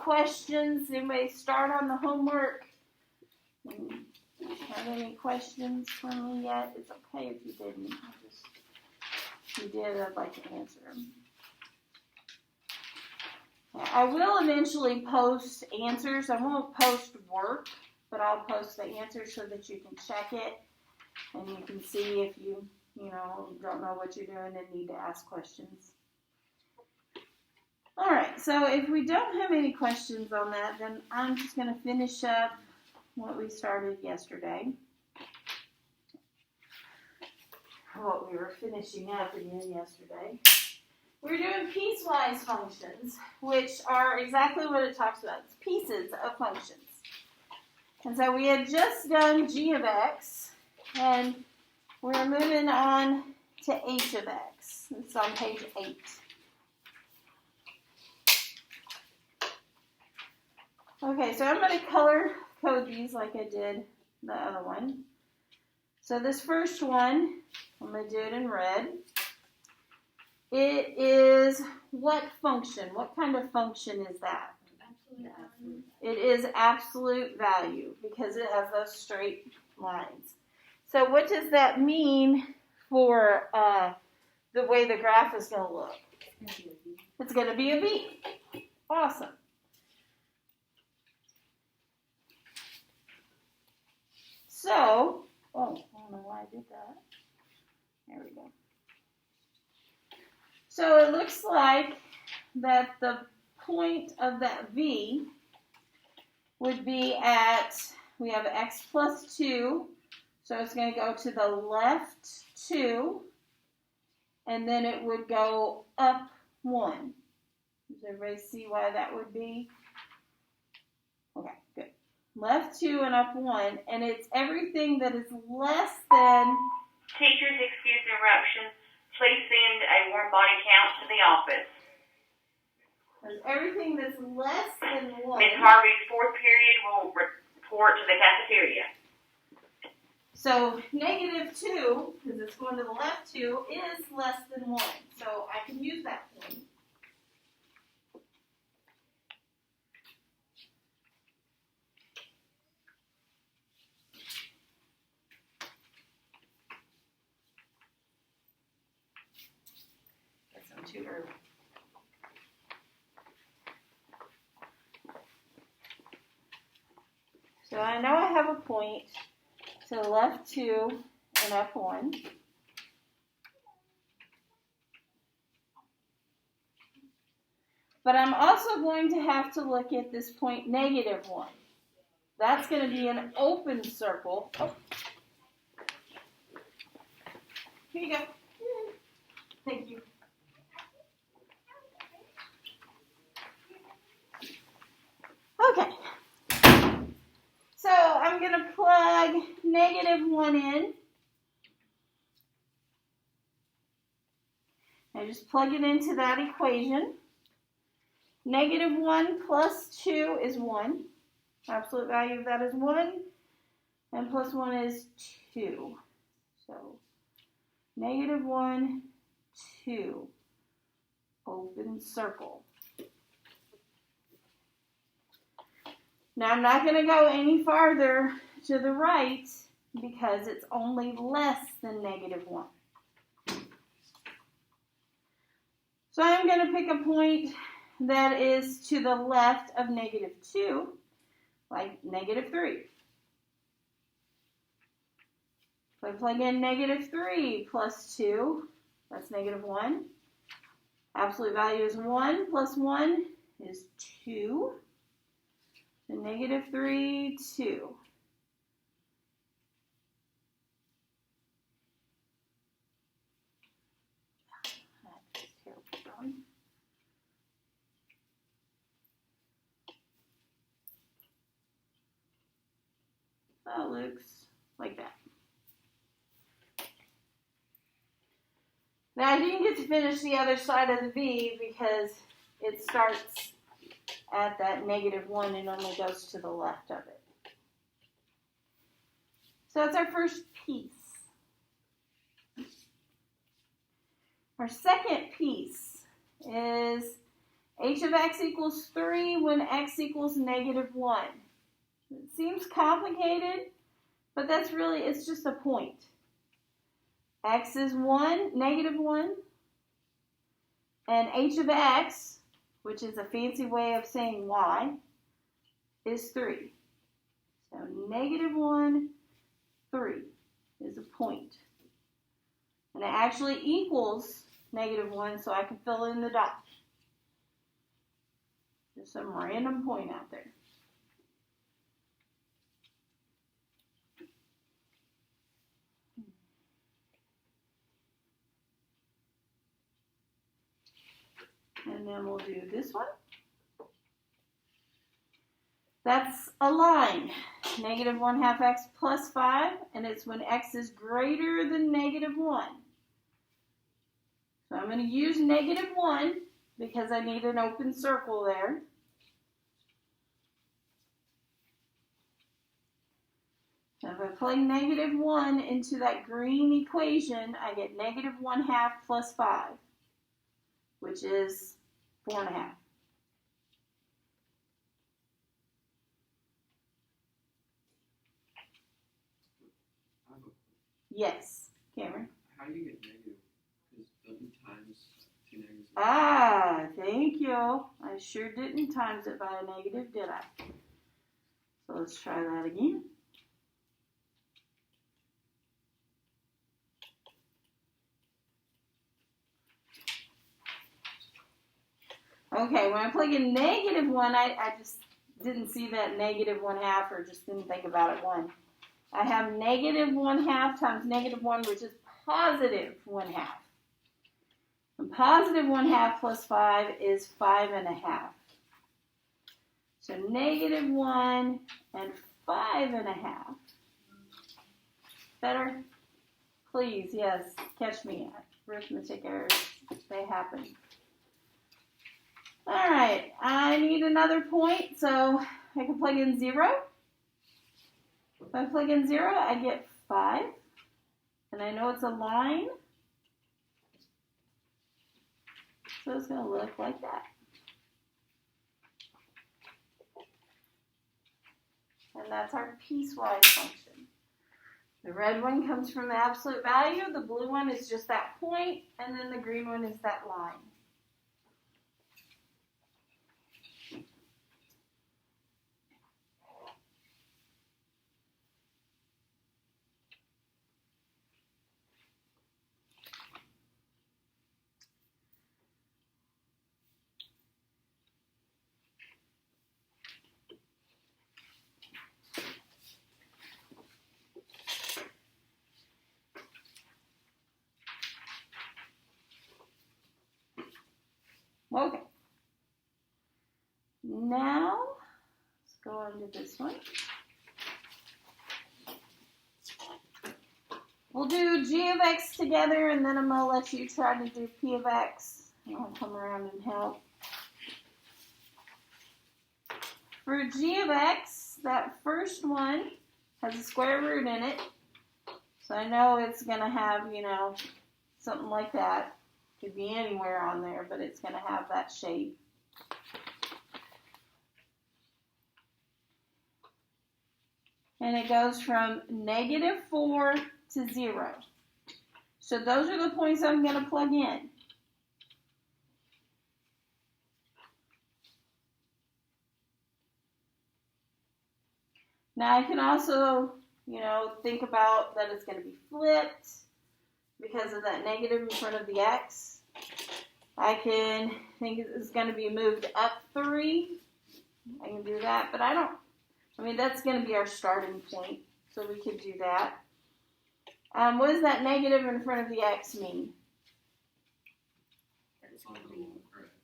questions? Anybody start on the homework? Have any questions for me yet? It's okay if you didn't. If you did, I'd like to answer them. I will eventually post answers. I won't post work, but I'll post the answers so that you can check it and you can see if you don't know what you're doing and need to ask questions. All right, so if we don't have any questions on that, then I'm just going to finish up what we started yesterday. What we were finishing up again yesterday. We're doing piecewise functions, which are exactly what it talks about. It's pieces of functions. And so we had just done g of x, and we're moving on to h of x. It's on page 8. Okay, so I'm going to color code these like I did the other one. So this first one, I'm going to do it in red. It is what function? What kind of function is that? Absolute. It is absolute value because it has those straight lines. So what does that mean for the way the graph is going to look? It's going to be a V. Awesome. So, I don't know why I did that. There we go. So it looks like that the point of that V would be at, we have x plus 2, so it's going to go to the left 2, and then it would go up 1. Does everybody see why that would be? Okay, good. Left 2 and up 1, and it's everything that is less than... Teachers, excuse the interruption. Please send a warm body count to the office. There's everything that's less than 1. Ms. Harvey's 4th period will report to the cafeteria. So negative 2, because it's going to the left 2, is less than 1. So I can use that point. Too early. So I know I have a point to the left 2 and up 1. But I'm also going to have to look at this point negative 1. That's going to be an open circle. Oh. Here you go. Thank you. Okay, so I'm going to plug negative 1 in. I just plug it into that equation. Negative 1 plus 2 is 1. Absolute value of that is 1. And plus 1 is 2. So negative 1, 2. Open circle. Now, I'm not going to go any farther to the right because it's only less than negative 1. So I'm going to pick a point that is to the left of negative 2, like negative 3. If I plug in negative 3 plus 2, that's negative 1. Absolute value is 1 plus 1 is 2. So negative 3, 2. That's terrible drawing. That looks like that. Now I didn't get to finish the other side of the V because it starts at that negative 1 and only goes to the left of it. So that's our first piece. Our second piece is h of x equals 3 when x equals -1. It seems complicated, but that's really, it's just a point. X is 1, -1, and h of x, which is a fancy way of saying y, is 3. So -1, 3 is a point. And it actually equals -1, so I can fill in the dot. Just some random point out there. And then we'll do this one. That's a line. -1/2 x plus 5, and it's when x is greater than -1. So I'm going to use -1 because I need an open circle there. So if I plug -1 into that green equation, I get -1/2 plus 5, which is 4.5. Yes, Cameron? How do you get negative? Because doesn't times 2 negatives? Ah, thank you. I sure didn't times it by a negative, did I? So let's try that again. Okay, when I plug in -1, I just didn't see that -1/2 or just didn't think about it one. I have -1/2 times -1, which is +1/2. And +1/2 plus 5 is 5.5. So -1 and 5.5. Better? Please, yes, catch me. Arithmetic errors, they happen. All right, I need another point, so I can plug in 0. If I plug in 0, I get 5, and I know it's a line, so it's going to look like that. And that's our piecewise function. The red one comes from the absolute value, the blue one is just that point, and then the green one is that line. Okay. Now, let's go on to this one. We'll do g of x together, and then I'm going to let you try to do p of x. I'll come around and help. For g of x, that first one has a square root in it. So I know it's going to have, something like that. Could be anywhere on there, but it's going to have that shape. And it goes from -4 to 0. So those are the points I'm going to plug in. Now I can also, think about that it's going to be flipped because of that negative in front of the x. I can think it's going to be moved up 3. I can do that, but that's going to be our starting point, so we could do that. What does that negative in front of the x mean? It's on the correct.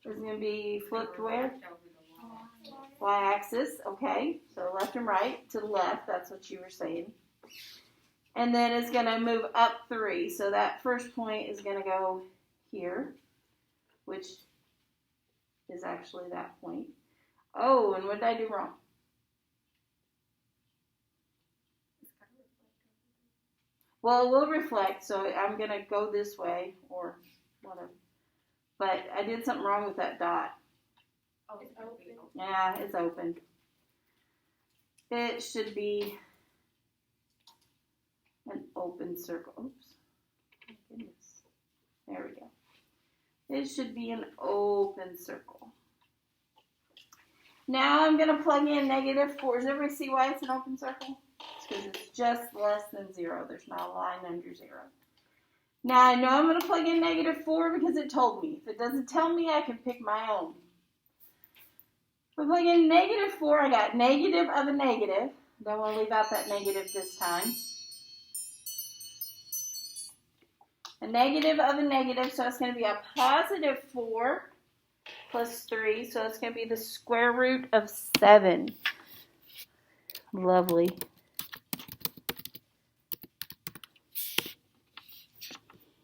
It's going to be flipped where? Y-axis, okay. So left and right to the left, that's what you were saying. And then it's going to move up 3. So that first point is going to go here, which is actually that point. Oh, and what did I do wrong? Well, it will reflect, so I'm going to go this way, or whatever. But I did something wrong with that dot. Oh, it's open. Yeah, it's open. It should be an open circle. Oops. My goodness. There we go. It should be an open circle. Now I'm going to plug in -4. Does everybody see why it's an open circle? It's because it's just less than 0. There's not a line under 0. Now I know I'm going to plug in -4 because it told me. If it doesn't tell me, I can pick my own. If I plug in -4, I got negative of a negative. Don't want to leave out that negative this time. A negative of a negative, so it's going to be a +4 plus 3, so it's going to be the square root of 7. Lovely.